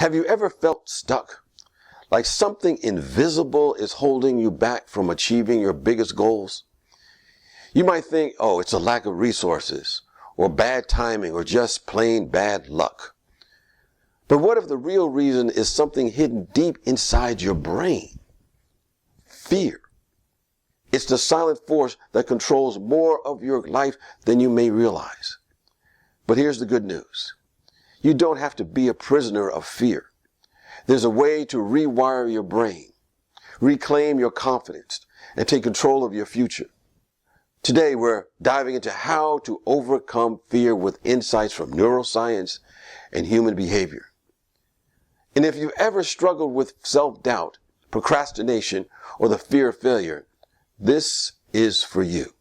Have you ever felt stuck? Like something invisible is holding you back from achieving your biggest goals? You might think, oh, it's a lack of resources, or bad timing, or just plain bad luck. But what if the real reason is something hidden deep inside your brain? Fear. It's the silent force that controls more of your life than you may realize. But here's the good news. You don't have to be a prisoner of fear. There's a way to rewire your brain, reclaim your confidence, and take control of your future. Today, we're diving into how to overcome fear with insights from neuroscience and human behavior. And if you've ever struggled with self-doubt, procrastination, or the fear of failure, this is for you.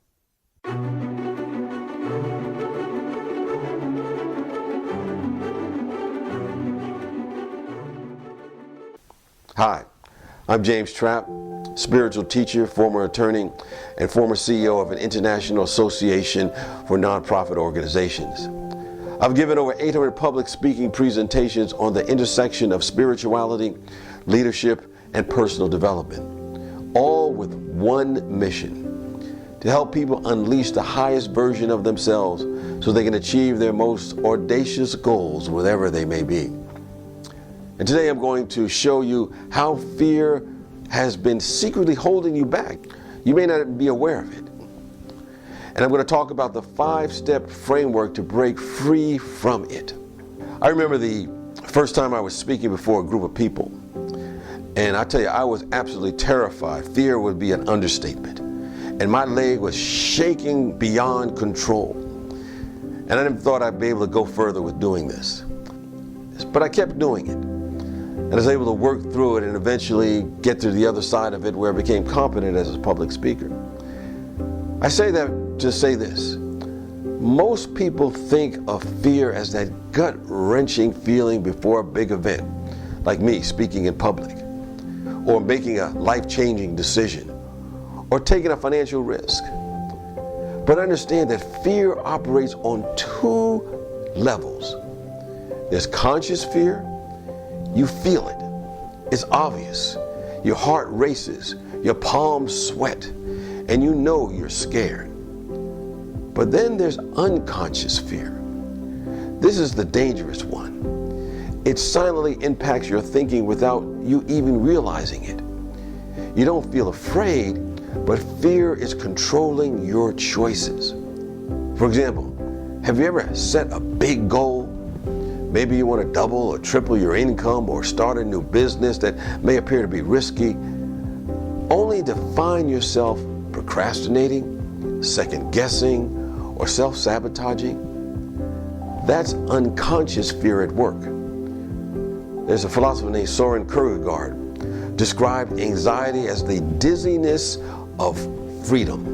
Hi, I'm James Trapp, spiritual teacher, former attorney, and former CEO of an international association for nonprofit organizations. I've given over 800 public speaking presentations on the intersection of spirituality, leadership, and personal development, all with one mission: to help people unleash the highest version of themselves so they can achieve their most audacious goals, whatever they may be. And today I'm going to show you how fear has been secretly holding you back. You may not be aware of it. And I'm going to talk about the 5-step framework to break free from it. I remember the first time I was speaking before a group of people. And I tell you, I was absolutely terrified. Fear would be an understatement. And my leg was shaking beyond control. And I never thought I'd be able to go further with doing this. But I kept doing it. And I was able to work through it and eventually get to the other side of it where I became competent as a public speaker. I say that to say this. Most people think of fear as that gut-wrenching feeling before a big event, like me speaking in public, or making a life-changing decision, or taking a financial risk. But understand that fear operates on 2 levels. There's conscious fear. You feel it. It's obvious. Your heart races, your palms sweat, and you know you're scared. But then there's unconscious fear. This is the dangerous one. It silently impacts your thinking without you even realizing it. You don't feel afraid, but fear is controlling your choices. For example, have you ever set a big goal? Maybe you want to double or triple your income or start a new business that may appear to be risky, only to find yourself procrastinating, second-guessing, or self-sabotaging. That's unconscious fear at work. There's a philosopher named Soren Kierkegaard described anxiety as the dizziness of freedom.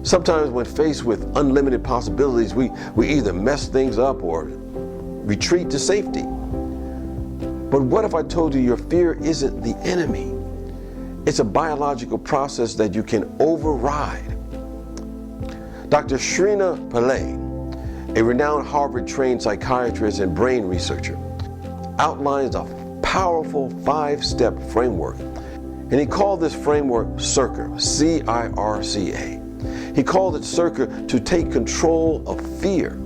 Sometimes when faced with unlimited possibilities, we either mess things up or retreat to safety. But what if I told you your fear isn't the enemy? It's a biological process that you can override. Dr. Srina Pillay, a renowned Harvard-trained psychiatrist and brain researcher, outlines a powerful 5-step framework. And he called this framework CIRCA, C-I-R-C-A. He called it CIRCA to take control of fear.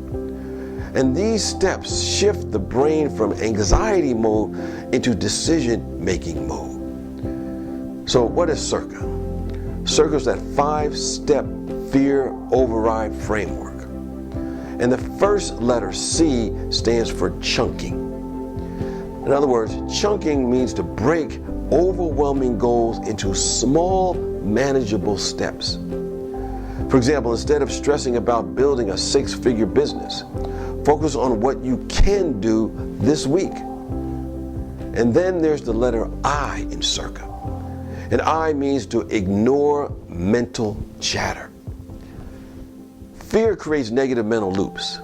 And these steps shift the brain from anxiety mode into decision-making mode. So what is CIRCA? CIRCA is that 5-step fear override framework. And the first letter, C, stands for chunking. In other words, chunking means to break overwhelming goals into small, manageable steps. For example, instead of stressing about building a 6-figure business, focus on what you can do this week. And then there's the letter I in CIRCA. And I means to ignore mental chatter. Fear creates negative mental loops.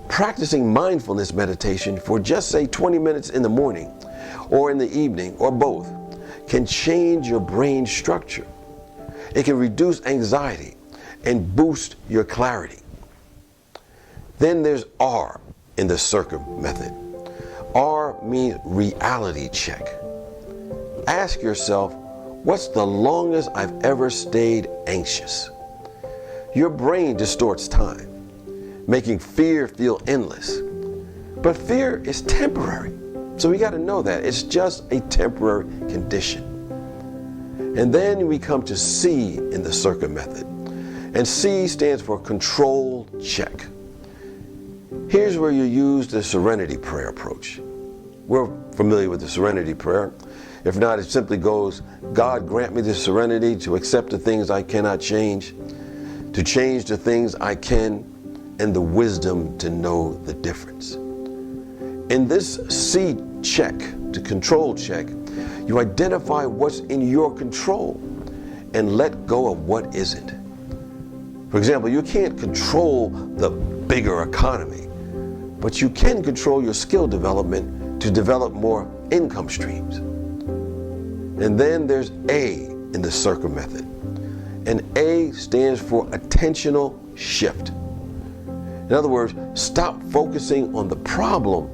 Practicing mindfulness meditation for just say 20 minutes in the morning or in the evening or both can change your brain structure. It can reduce anxiety and boost your clarity. Then there's R in the CIRCA method. R means reality check. Ask yourself, what's the longest I've ever stayed anxious? Your brain distorts time, making fear feel endless. But fear is temporary. So we got to know that. It's just a temporary condition. And then we come to C in the circuit method. And C stands for control check. Here's where you use the serenity prayer approach. We're familiar with the serenity prayer. If not, it simply goes, God, grant me the serenity to accept the things I cannot change, to change the things I can, and the wisdom to know the difference. In this C check, the control check, you identify what's in your control and let go of what isn't. For example, you can't control the bigger economy, but you can control your skill development to develop more income streams. And then there's A in the circle method. And A stands for attentional shift. In other words, stop focusing on the problem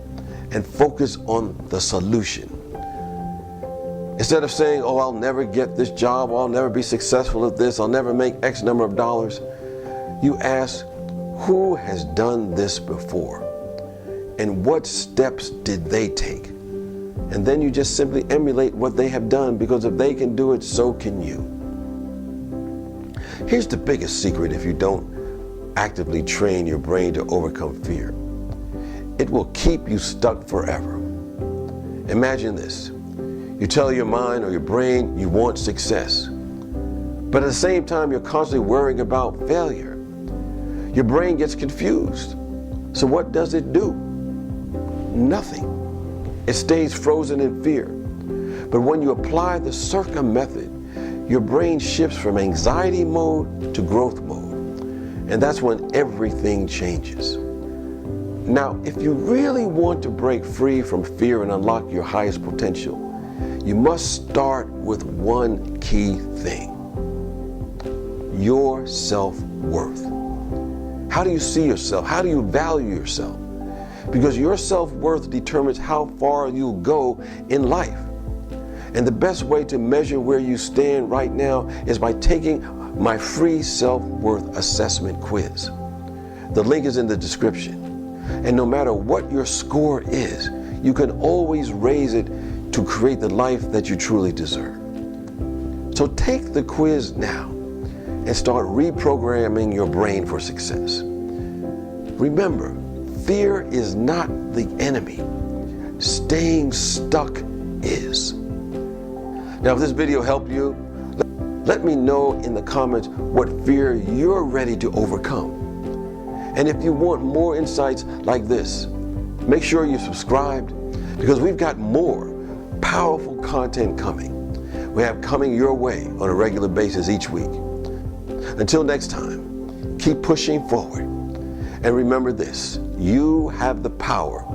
and focus on the solution. Instead of saying, oh, I'll never get this job, I'll never be successful at this, I'll never make X number of dollars, you ask, who has done this before? And what steps did they take? And then you just simply emulate what they have done, because if they can do it, so can you. Here's the biggest secret if you don't actively train your brain to overcome fear. It will keep you stuck forever. Imagine this. You tell your mind or your brain you want success, but at the same time you're constantly worrying about failure. Your brain gets confused. So what does it do? Nothing. It stays frozen in fear. But when you apply the Circa method, your brain shifts from anxiety mode to growth mode. And that's when everything changes. Now, if you really want to break free from fear and unlock your highest potential, you must start with one key thing: your self-worth. How do you see yourself? How do you value yourself? Because your self-worth determines how far you'll go in life. And the best way to measure where you stand right now is by taking my free self-worth assessment quiz. The link is in the description. And no matter what your score is, you can always raise it to create the life that you truly deserve. So take the quiz now and start reprogramming your brain for success. Remember, fear is not the enemy. Staying stuck is. Now, if this video helped you, let me know in the comments what fear you're ready to overcome. And if you want more insights like this, make sure you're subscribed, because we've got more powerful content coming. We have coming your way on a regular basis each week. Until next time, keep pushing forward. And remember this: you have the power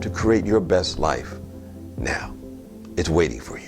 to create your best life now. It's waiting for you.